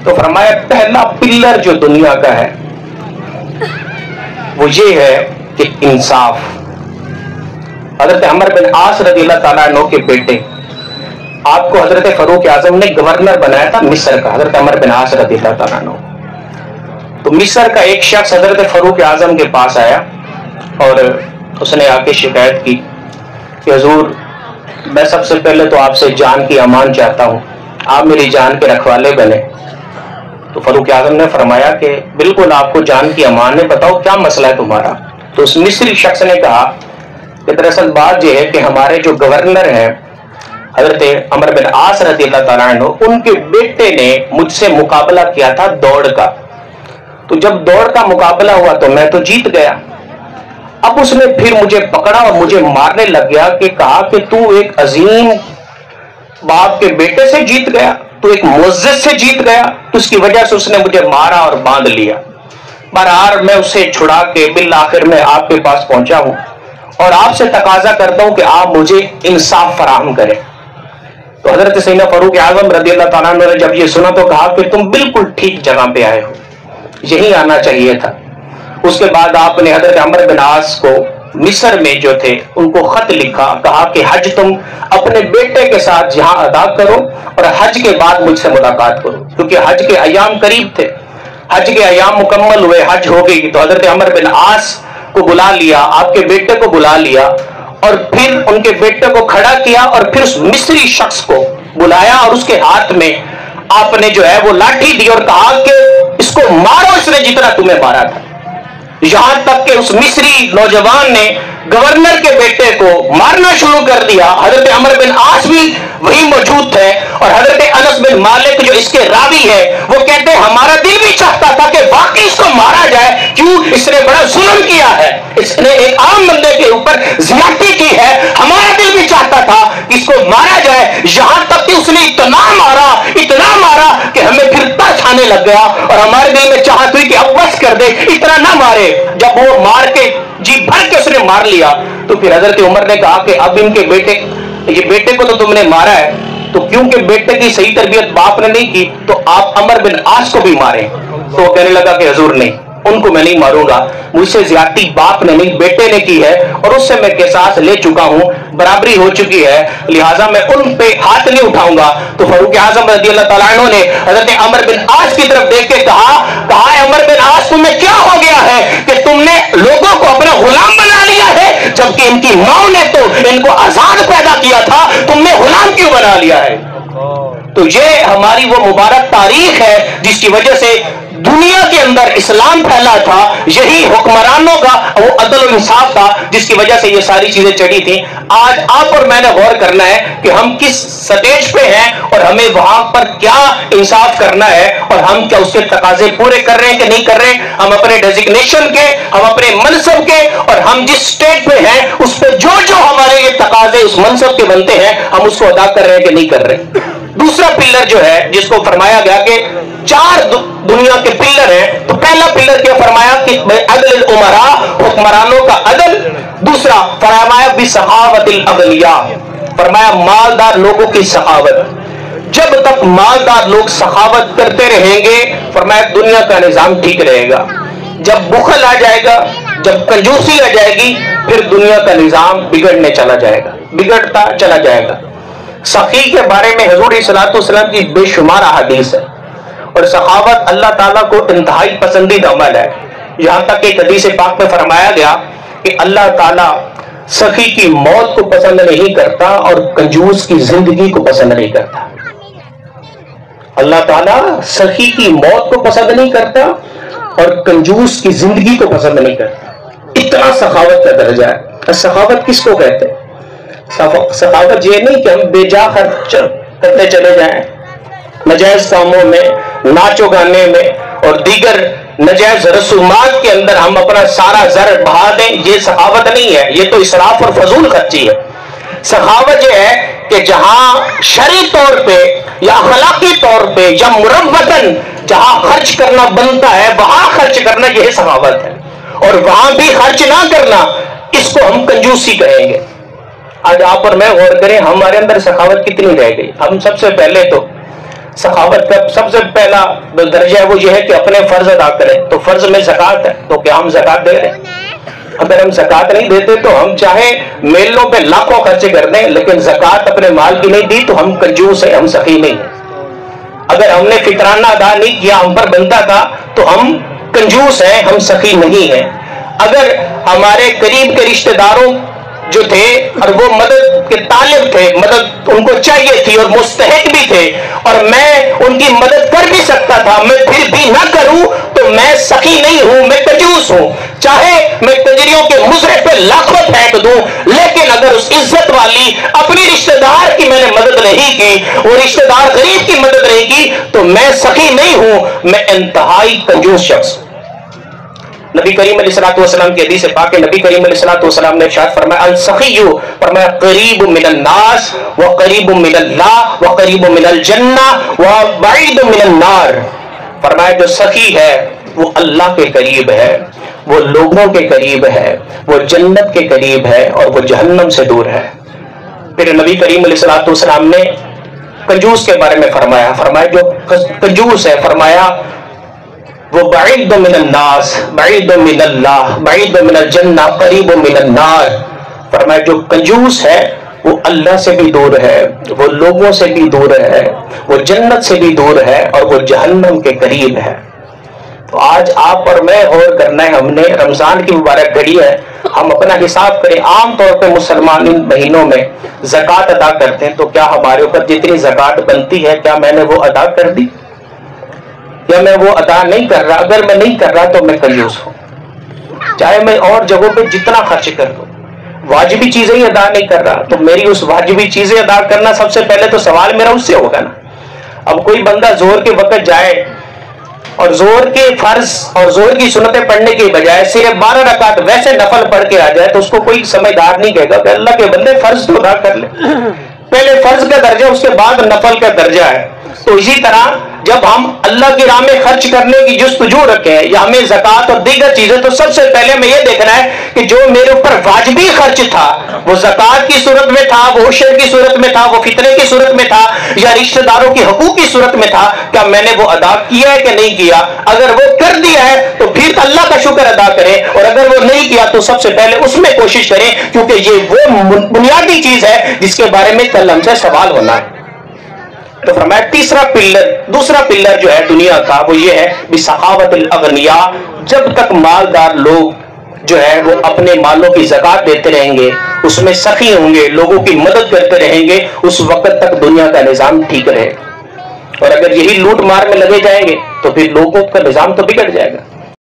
तो फरमाया पहला पिलर जो दुनिया का है वो ये है कि इंसाफ। हजरत अमर बिन आस रज़ियल्लाहु ताला अन्हु के बेटे, आपको हजरत फारूक आजम ने गवर्नर बनाया था मिस्र का, हजरत अमर बिन आस रज़ियल्लाहु ताला अन्हु। तो मिस्र का एक शख्स हजरत फारूक आजम के पास आया और उसने आके शिकायत की कि हुजूर, मैं सबसे पहले तो आपसे जान की अमान चाहता हूं, आप मेरी जान के रखवाले बने। तो फारूक आजम ने फरमाया कि बिल्कुल आपको जान की अमान है, बताओ क्या मसला है तुम्हारा। तो उस मिस्री शख्स ने कहा कि दरअसल बात यह है कि हमारे जो गवर्नर हैं हजरत अमर बिन आस रज़ियल्लाहु ताला अन्हु, उनके बेटे ने मुझसे मुकाबला किया था दौड़ का। तो जब दौड़ का मुकाबला हुआ तो मैं तो जीत गया। अब उसने फिर मुझे पकड़ा और मुझे मारने लग गया कि कहा कि तू एक अजीम बाप के बेटे से जीत गया, तू एक मुअज़्ज़िज़ से जीत गया। तो उसकी वजह से उसने मुझे मारा और बांध लिया। बहरहाल मैं उसे छुड़ा के बिल आखिर में आपके पास पहुंचा हूं और आपसे तकाजा करता हूं कि आप मुझे इंसाफ फराहम करें। तो हजरत सैयदना फारूक आज़म रज़ियल्लाहु ताला अन्हु ने जब ये सुना तो कहा कि तुम बिल्कुल ठीक जगह पे आए हो, यही आना चाहिए था। उसके बाद आपने हजरत अमर बिन आस को मिस्र में जो थे उनको खत लिखा, कहा कि हज तुम अपने बेटे के साथ यहां अदा करो और हज के बाद मुझसे मुलाकात करो, क्योंकि हज के अयाम करीब थे। हज के अयाम मुकम्मल हुए, हज हो गई। तो हजरत अमर बिन आस को बुला लिया, आपके बेटे को बुला लिया और फिर उनके बेटे को खड़ा किया और फिर उस मिस्री शख्स को बुलाया और उसके हाथ में आपने जो है वो लाठी दी और कहा कि इसको मारो, इसने जितना तुम्हें मारा था। यहां तक कि उस मिस्री नौजवान ने गवर्नर के बेटे को मारना शुरू कर दिया। हजरत अमर बिन आस भी वही मौजूद थे और हजरत अनस बिन मालिक जो इसके रावी है वो कहते हैं हमारा दिल भी चाहता था कि वाकई इसको मारा जाए, क्यों, इसने बड़ा जुल्म किया है, इसने एक आम बंदे के ऊपर ज्यादती की है। हमारा दिल भी चाहता था कि इसको मारा जाए। यहां तक कि उसने इतना मारा कि हमें फिर तरस आने लग गया और हमारे दिल में चाहत हुई कि अब बस कर दे, इतना ना मारे। जब वो मार के जी भर के उसने मार लिया तो फिर हजरत उमर ने कहा कि अब इनके बेटे को तो तुमने मारा है, तो क्योंकि बेटे की सही तरबियत बाप ने नहीं की तो आप अमर बिन आस को भी मारे। तो वो कहने लगा कि हुजूर नहीं, उनको मैं नहीं मारूंगा, मुझसे ज्यादती बाप ने नहीं बेटे ने की है और उससे मैं किसास ले चुका हूं, बराबरी हो चुकी है, लिहाजा मैं उन पे हाथ नहीं उठाऊंगा। तो फारूक आज़म रज़ियल्लाहु ताला अन्हु ने हजरत अमर बिन आस की तरफ देख के कहा अमर बिन आस तुम्हें क्या हो गया है कि तुमने लोगों को अपना गुलाम बना लिया है, जबकि इनकी मां ने तो इनको आजाद पैदा किया था, तुमने गुलाम क्यों बना लिया है। तो ये हमारी वो मुबारक तारीख है जिसकी वजह से दुनिया के अंदर इस्लाम फैला था। यही हुक्मरानों का वो अदल और इंसाफ था जिसकी वजह से ये सारी चीजें चढ़ी थी। आज आप और मैंने गौर करना है कि हम किस स्टेज पे हैं और हमें वहां पर क्या इंसाफ करना है और हम क्या उसके तकाजे पूरे कर रहे हैं कि नहीं कर रहे हैं। हम अपने डेजिग्नेशन के, हम अपने मनसब के और हम जिस स्टेज पे हैं उस पर जो जो हमारे ये तकाजे उस मनसब के बनते हैं हम उसको अदा कर रहे हैं कि नहीं कर रहे। दूसरा पिलर जो है जिसको फरमाया गया कि 4 दुनिया के पिलर हैं, तो पहला पिलर क्या फरमाया कि अदल उमरा, हुक्मरानों का अदल। दूसरा फरमाया भी सखावतिल अगलिया, फरमाया मालदार लोगों की सखावत। जब तक मालदार लोग सखावत करते रहेंगे फरमाया दुनिया का निजाम ठीक रहेगा। जब बुखल आ जाएगा, जब कंजूसी आ जाएगी, फिर दुनिया का निजाम बिगड़ने चला जाएगा, बिगड़ता चला जाएगा। सखी के बारे में हुजूर सल्लल्लाहु अलैहि वसल्लम की बेशुमार अहादीस है और सखावत अल्लाह ताला को इंतहाई पसंदीदा अमल है। यहां तक एक हदीस पाक में फरमाया गया कि अल्लाह ताला सखी की मौत को पसंद नहीं करता और कंजूस की जिंदगी को पसंद नहीं करता। अल्लाह ताला सखी की मौत को पसंद नहीं करता और कंजूस की जिंदगी को पसंद नहीं करता। इतना सखावत का दर्जा है। सखावत किसको कहते हैं? सखावत ये नहीं कि हम बेजा खर्च करते चले जाएं नजायज कामों में, नाचो गाने में और दीगर नजायज रसूमात के अंदर हम अपना सारा जर बहा दें, ये सखावत नहीं है, ये तो इसराफ और फजूल खर्ची है। सखावत ये है कि जहां शरई तौर पे या अखलाकी तौर पे या मुरव्वतन जहां खर्च करना बनता है वहां खर्च करना, यह सखावत है। और वहां भी खर्च ना करना, इसको हम कंजूसी कहेंगे। आज आप और मैं गौर करें हमारे अंदर सखावत कितनी रह गई। हम सबसे पहले तो सखावत का सबसे पहला दर्जा है वो ये है कि अपने फर्ज अदा करें। तो फर्ज में ज़कात है, तो क्या हम ज़कात दे रहे हैं? अगर हम ज़कात नहीं देते तो हम चाहे मेलों पे लाखों खर्चे कर दें, लेकिन ज़कात अपने माल की नहीं दी तो हम कंजूस है, हम सखी नहीं है। अगर हमने फितराना अदा नहीं किया, हम पर बनता था, तो हम कंजूस हैं, हम सखी नहीं है। अगर हमारे करीब के रिश्तेदारों जो थे और वो मदद के तालिब थे, मदद उनको चाहिए थी और मुस्तहिक भी थे, और मैं उनकी मदद कर भी सकता था, मैं फिर भी ना करूं तो मैं सखी नहीं हूं, मैं कंजूस हूं। चाहे मैं कजरियों के मुजरे पे लाखों फेंक दूं, लेकिन अगर उस इज्जत वाली अपनी रिश्तेदार की मैंने मदद नहीं की, वो रिश्तेदार गरीब की मदद नहीं की, तो मैं सखी नहीं हूं, मैं इंतहाई कंजूस शख्स। नबी करीम अलैहिस्सलाम की हदीस पाक है, नबी करीम अलैहिस्सलाम ने इरशाद फरमाया, अल सखिय्यु, फरमाया करीबु मिनन नास व करीबु मिनल्लाह व करीबु मिनल जन्नह व बईदु मिनन नार। फरमाया जो सखी है वो अल्लाह के करीब है, वो लोगों के करीब है, वो जन्नत के करीब है और वो जहन्नम से दूर है। फिर नबी करीम अलैहिस्सलाम ने कंजूस के बारे में फरमाया, फरमाया जो कंजूस है, फरमाया वो बईद मिनन नास, बईद मिनल्लाह, बईद मिनल जन्नह, करीब मिनन नार। फरमाया जो कंजूस है वो अल्लाह से भी दूर है, वो लोगों से भी दूर है, वो जन्नत से भी दूर है और वो जहन्नम के करीब है। तो आज आप और मैं और करना है हमने, रमजान की मुबारक घड़ी है, हम अपना हिसाब करें। आम तौर पे मुसलमान इन महीनों में ज़कात अदा करते हैं, तो क्या हमारे ऊपर जितनी ज़कात बनती है क्या मैंने वो अदा कर दी, या मैं वो अदा नहीं कर रहा? अगर मैं नहीं कर रहा तो मैं कंजूस हूं। चाहे मैं और जगहों पे जितना खर्च कर दूं, वाजिबी चीजें ही अदा नहीं कर रहा, तो मेरी उस वाजिबी चीजें अदा करना सबसे पहले तो सवाल मेरा उससे होगा ना। अब कोई बंदा जोर के वक्त जाए और जोर के फर्ज और जोर की सुन्नतें पढ़ने के बजाय सिर्फ 12 रकात वैसे नफल पढ़ के आ जाए, तो उसको कोई समझदार नहीं कहेगा कि अल्लाह के बंदे फर्ज तो अदा कर ले। पहले फर्ज का दर्जा, उसके बाद नफल का दर्जा है। तो इसी तरह जब हम अल्लाह की राह में खर्च करने की जुस्तजू रखें, या हमें ज़कात और दीगर चीजें, तो सबसे पहले हमें यह देखना है कि जो मेरे ऊपर वाजिबी खर्च था, वो ज़कात की सूरत में था, वो उशर की सूरत में था, वो फितरे की सूरत में था, या रिश्तेदारों की हकूक की सूरत में था, क्या मैंने वो अदा किया है कि नहीं किया? अगर वो कर दिया है तो फिर अल्लाह का शुक्र अदा करें, और अगर वो नहीं किया तो सबसे पहले उसमें कोशिश करें, क्योंकि ये वो बुनियादी चीज है जिसके बारे में कल हमसे सवाल होना है। तो फरमाया तीसरा पिलर, दूसरा पिलर जो है दुनिया का, वो ये है बिसखावतिल अगनिया। जब तक मालदार लोग जो है वो अपने मालों की ज़कात देते रहेंगे, उसमें सखी होंगे, लोगों की मदद करते रहेंगे, उस वक्त तक दुनिया का निजाम ठीक रहेगा। और अगर यही लूट मार में लगे जाएंगे तो फिर लोगों का निजाम तो बिगड़ जाएगा।